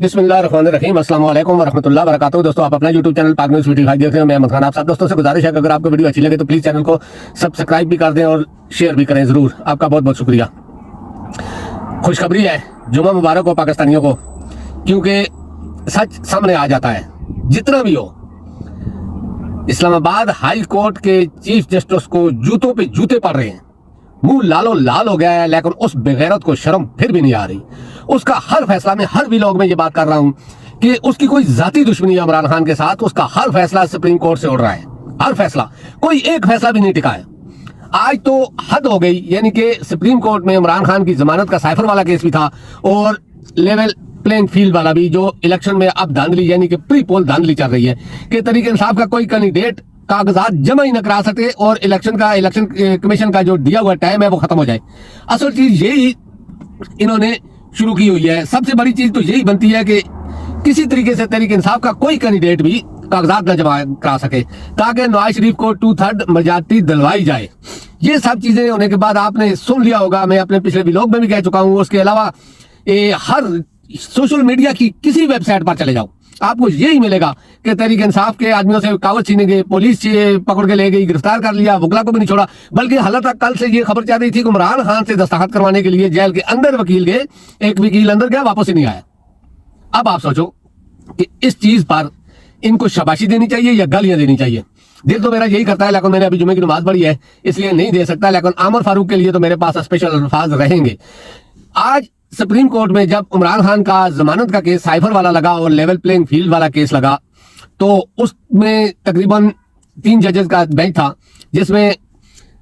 बिस्मिल्लाहिर्रहमानिर्रहीम अस्सलाम वालेकुम वरहमतुल्लाहि वबरकातुहू। दोस्तों, आप अपना यूट्यूब चैनल पाक न्यूज़ वीडियो देख रहे हैं। मैं अहमद खान। आप सब दोस्तों से गुजारिश है कि अगर आपको वीडियो अच्छी लगे तो प्लीज़ चैनल को सब्सक्राइब भी कर दें और शेयर भी करें ज़रूर। आपका बहुत बहुत शुक्रिया। खुशखबरी है, जुम्मा मुबारक हो पाकिस्तानियों को, क्योंकि सच सामने आ जाता है जितना भी हो। इस्लामाबाद हाई कोर्ट के चीफ जस्टिस को जूतों पे जूते पड़ रहे हैं, मुंह लालो लाल हो गया है, लेकिन उस बेगैरत को शर्म फिर भी नहीं आ रही। उसका हर फैसला, में हर व्लॉग में ये बात कर रहा हूं कि उसकी कोई जाती दुश्मनी है इमरान खान के साथ। उसका हर फैसला सुप्रीम कोर्ट से उड़ रहा है, हर फैसला, कोई एक फैसला भी नहीं टिका है। आज तो हद हो गई, यानी कि सुप्रीम कोर्ट में इमरान खान की जमानत का साइफर वाला केस भी था और लेवल प्लेइंग फील्ड वाला भी, जो इलेक्शन में अब धांधली यानी कि प्री पोल धांधली चल रही है कि तरीके इंसाफ का कोई कैंडिडेट कागजात जमा ही न करा सके और इलेक्शन कमीशन का जो दिया हुआ टाइम है वो खत्म हो जाए। असल चीज यही इन्होंने शुरू की हुई है। सबसे बड़ी चीज तो यही बनती है कि किसी तरीके से तरीके इंसाफ का कोई कैंडिडेट भी कागजात न जमा करा सके ताकि नवाज शरीफ को 2/3 मेजॉरिटी दिलवाई जाए। ये सब चीजें होने के बाद आपने सुन लिया होगा, मैं अपने पिछले व्लॉग में भी कह चुका हूं। उसके अलावा हर सोशल मीडिया की किसी वेबसाइट पर चले जाओ, आपको यही मिलेगा कि तहरीक इंसाफ के आदमियों से कागज छीने गए, पुलिस पकड़ के ले गई, गिरफ्तार कर लिया, वकला को भी नहीं छोड़ा। बल्कि हालत तक कल से ये खबर चल रही थी कि इमरान खान से दस्तखत करवाने के लिए जेल के अंदर वकील गए, एक वकील अंदर गया, वापस ही नहीं आया। अब आप सोचो कि इस चीज पर इनको शाबाशी देनी चाहिए या गालियां देनी चाहिए। दिल तो मेरा यही करता है, लेकिन मैंने अभी जुमे की नमाज पढ़ी है इसलिए नहीं दे सकता, लेकिन आमर फारूक के लिए तो मेरे पास स्पेशल अल्फाज रहेंगे। आज सुप्रीम कोर्ट में जब इमरान खान का जमानत का केस साइफर वाला लगा और लेवल प्लेइंग फील्ड वाला केस लगा, तो उसमें तकरीबन 3 जजेस का बेंच था, जिसमें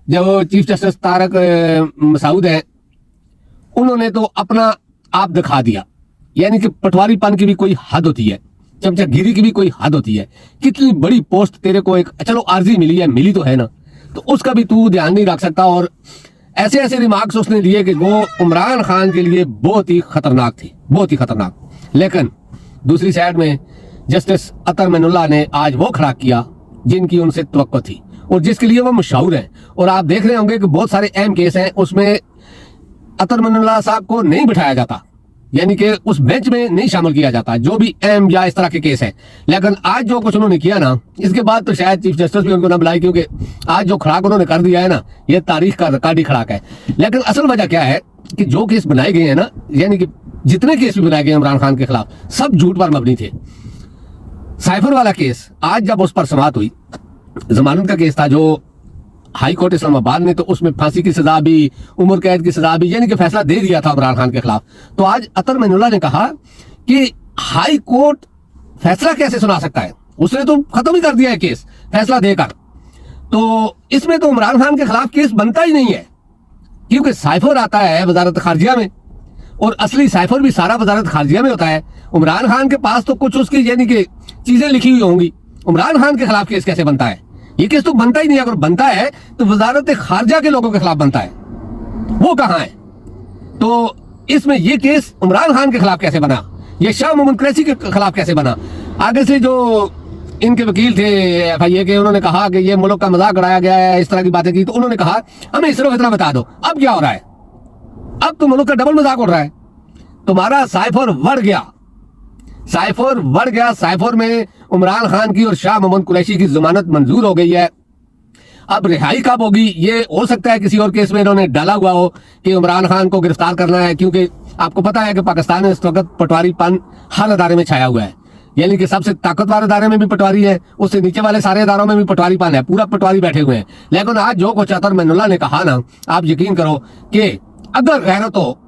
जो चीफ जस्टिस तारक मसूद हैं, उन्होंने तो अपना आप दिखा दिया। यानी कि पटवारीपन की भी कोई हद होती है, चमचागिरी की भी कोई हद होती है। कितनी बड़ी पोस्ट तेरे को एक चलो आर्जी मिली है, मिली तो है ना, तो उसका भी तू ध्यान नहीं रख सकता। और ऐसे ऐसे रिमार्क्स उसने लिए कि वो इमरान खान के लिए बहुत ही खतरनाक थी, बहुत ही खतरनाक। लेकिन दूसरी साइड में जस्टिस अतर मैनुल्लाह ने आज वो खड़ा किया जिनकी उनसे तवक्को थी और जिसके लिए वो मशहूर हैं। और आप देख रहे होंगे कि बहुत सारे अहम केस हैं, उसमें अतर मैनुल्लाह साहब को नहीं बिठाया जाता, यानी कि उस बेंच में नहीं शामिल किया जाता, जो भी अहम या इस तरह के केस है। लेकिन आज जो कुछ उन्होंने किया ना, इसके बाद तो शायद चीफ जस्टिस भी उनको ना बुलाए, क्योंकि आज जो खड़ाक उन्होंने कर दिया है ना, ये तारीख का रिकॉर्ड ही खड़ाक है। लेकिन असल वजह क्या है कि जो केस बनाए गए हैं ना, यानी कि जितने केस भी बनाए गए इमरान खान के खिलाफ, सब झूठ पर मबनी थे। साइफर वाला केस आज जब उस पर समाअत हुई, जमानत का केस था जो हाई कोर्ट इस्लामाबाद ने, तो उसमें फांसी की सजा भी, उम्र कैद की सजा भी, यानी कि फैसला दे दिया था इमरान खान के खिलाफ। तो आज अतर मैनुल्लाह ने कहा कि हाई कोर्ट फैसला कैसे सुना सकता है, उसने तो खत्म ही कर दिया है केस फैसला देकर। तो इसमें तो इमरान खान के खिलाफ केस बनता ही नहीं है, क्योंकि साइफर आता है वजारत खारजिया में और असली साइफर भी सारा वजारत खारजिया में होता है। इमरान खान के पास तो कुछ उसकी यानी कि चीजें लिखी हुई होंगी, इमरान खान के खिलाफ केस कैसे बनता है? ये केस तो बनता ही नहीं। अगर बनता है तो वजारत खारजा के लोगों के खिलाफ बनता है, वो कहां है? तो इसमें ये केस इमरान खान के खिलाफ कैसे बना, ये शाह मोहम्मद कुरैशी के खिलाफ कैसे बना? आगे से जो इनके वकील थे FIA के, उन्होंने कहा कि ये मुल्क का मजाक उड़ाया गया है, इस तरह की बातें की। तो उन्होंने कहा हमें सिर्फ इतना बता दो अब क्या हो रहा है, अब तो मुल्क का डबल मजाक उड़ रहा है। तुम्हारा साइफर बढ़ गया, साइफर बढ़ गया। साइफर में इमरान खान की और शाह मोहम्मद कुरैशी की जमानत मंजूर हो गई है। अब रिहाई कब होगी? ये हो सकता है किसी और केस में इन्होंने डाला हुआ हो कि इमरान खान को गिरफ्तार करना है, क्योंकि आपको पता है कि पाकिस्तान में इस वक्त पटवारीपन हर अदारे में छाया हुआ है। यानी कि सबसे ताकतवर अदारे में भी पटवारी है, उससे नीचे वाले सारे अदारों में भी पटवारीपन है, पूरा पटवारी बैठे हुए हैं। लेकिन आज जो कुछ अतर मैनुल्लाह ने कहा ना, आप यकीन करो कि अगर गैरत हो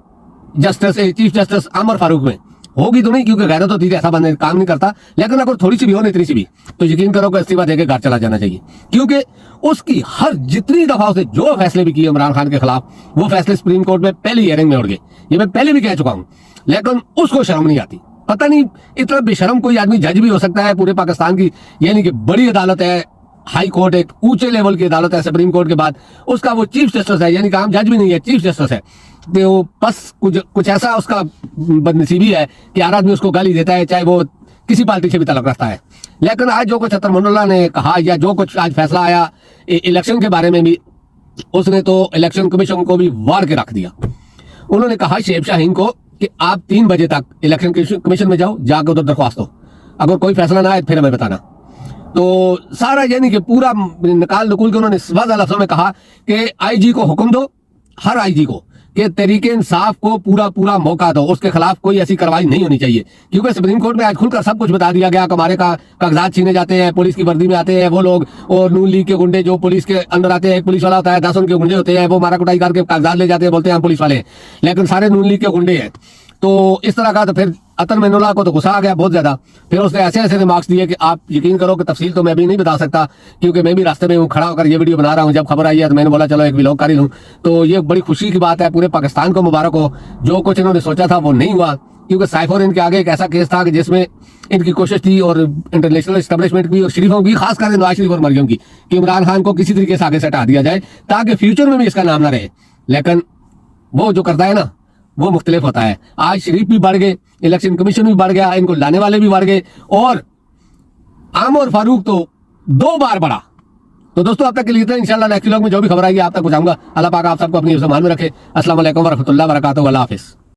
चीफ जस्टिस आमर फारूक में होगी तो नहीं, क्योंकि गैरत होती है ऐसा बंदा काम नहीं करता, लेकिन अगर थोड़ी सी भी हो, इतनी सी भी, तो यकीन करो कि इस्तीफा देकर घर चला जाना चाहिए। क्योंकि उसकी हर जितनी दफा उसने जो फैसले भी किए इमरान खान के खिलाफ, वो फैसले सुप्रीम कोर्ट में पहली हियरिंग में उड़ गए। ये मैं पहले भी कह चुका हूं, लेकिन उसको शर्म नहीं आती। पता नहीं इतना बेशर्म कोई आदमी जज भी हो सकता है पूरे पाकिस्तान की, यानी कि बड़ी अदालत है हाई कोर्ट, एक ऊंचे लेवल की अदालत है सुप्रीम कोर्ट के बाद, उसका वो चीफ जस्टिस है, यानी कि आम जज भी नहीं है, चीफ जस्टिस है। तो बस कुछ ऐसा उसका बदनसीबी है कि हर आदमी उसको गाली देता है, चाहे वो किसी पार्टी से भी तल्लुक रखता है। लेकिन आज जो कुछ अतर मैनुल्लाह ने कहा, या जो कुछ आज फैसला आया इलेक्शन के बारे में भी, उसने तो इलेक्शन कमीशन को भी वार के रख दिया। उन्होंने कहा शेब शाहीन को कि आप 3 बजे तक इलेक्शन कमीशन में जाओ, जाकर उधर दरख्वास्त दो, अगर कोई फैसला ना आए फिर हमें बताना। तो सारा यानी कि पूरा निकाल नकुल के उन्होंने वाज़ेह लफ्ज़ों में कहा कि आईजी को हुक्म दो, हर आईजी को, कि तरीके इंसाफ को पूरा पूरा मौका दो, उसके खिलाफ कोई ऐसी कार्रवाई नहीं होनी चाहिए। क्योंकि सुप्रीम कोर्ट में आज खुलकर सब कुछ बता दिया गया कि हमारे कागजात छीने जाते हैं, पुलिस की वर्दी में आते हैं वो लोग, और नून लीग के गुंडे जो पुलिस के अंदर आते हैं, एक पुलिस वाला होता है, 10 उनके गुंडे होते हैं, वो मारा कुटाई करके कागजात ले जाते हैं, बोलते हैं हम पुलिस वाले, लेकिन सारे नून लीग के गुंडे हैं। तो इस तरह का, तो फिर अतर मैनुल्लाह को तो गुस्सा आ गया बहुत ज्यादा। फिर उसने ऐसे ऐसे रिमार्क्स दिए कि आप यकीन करो कि तफसील तो मैं भी नहीं बता सकता, क्योंकि मैं भी रास्ते में हूँ, खड़ा होकर ये वीडियो बना रहा हूँ। जब खबर आई है तो मैंने बोला चलो एक व्लॉग कर ही लूँ। तो ये बड़ी खुशी की बात है, पूरे पाकिस्तान को मुबारक हो। जो कुछ इन्होंने सोचा था वो नहीं हुआ, क्योंकि साइफर इनके आगे एक ऐसा केस था कि जिसमें इनकी कोशिश थी, और इंटरनेशनल एस्टेब्लिशमेंट की और शरीफों की, खासकर नवाज शरीफ और मरियम की, कि इमरान खान को किसी तरीके से आगे से हटा दिया जाए ताकि फ्यूचर में भी इसका नाम ना रहे। लेकिन वो जो करता है ना, वो मुख्तलिफ होता है। आज शरीफ भी बढ़ गए, इलेक्शन कमीशन भी बढ़ गया, इनको लाने वाले भी बढ़ गए, और आमर फारूक तो 2 बार बढ़ा। तो दोस्तों अब तक के लिए था, इंशाल्लाह नेक्स्ट व्लॉग में जो भी खबर आएगी आप तक पहुंचाऊंगा। अल्लाह पाक आप सबको अपनी ज़बान में रखे। अस्सलाम वालेकुम व रहमतुल्लाहि व बरकातहू। अल्लाह हाफिज़।